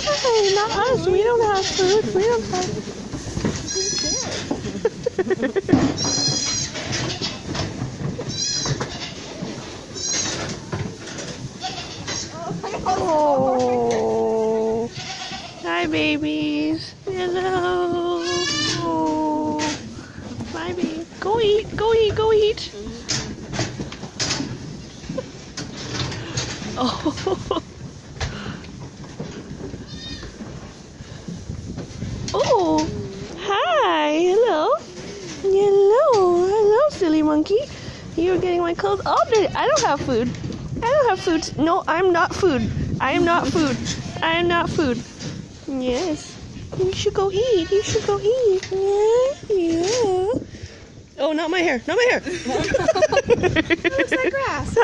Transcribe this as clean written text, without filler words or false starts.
Hi, not us. We don't have food. We don't have Oh. Hi, babies. Hello. Oh. Bye, baby. Go eat. Go eat. Go eat. Oh. Oh. Hi. Hello. Hello. Hello, silly monkey. You're getting my clothes all dirty. I don't have food. I don't have food. No, I'm not food. I am not food. I am not food. Yes. You should go eat. You should go eat. Yeah. Yeah. Oh, not my hair. Not my hair. It looks like grass.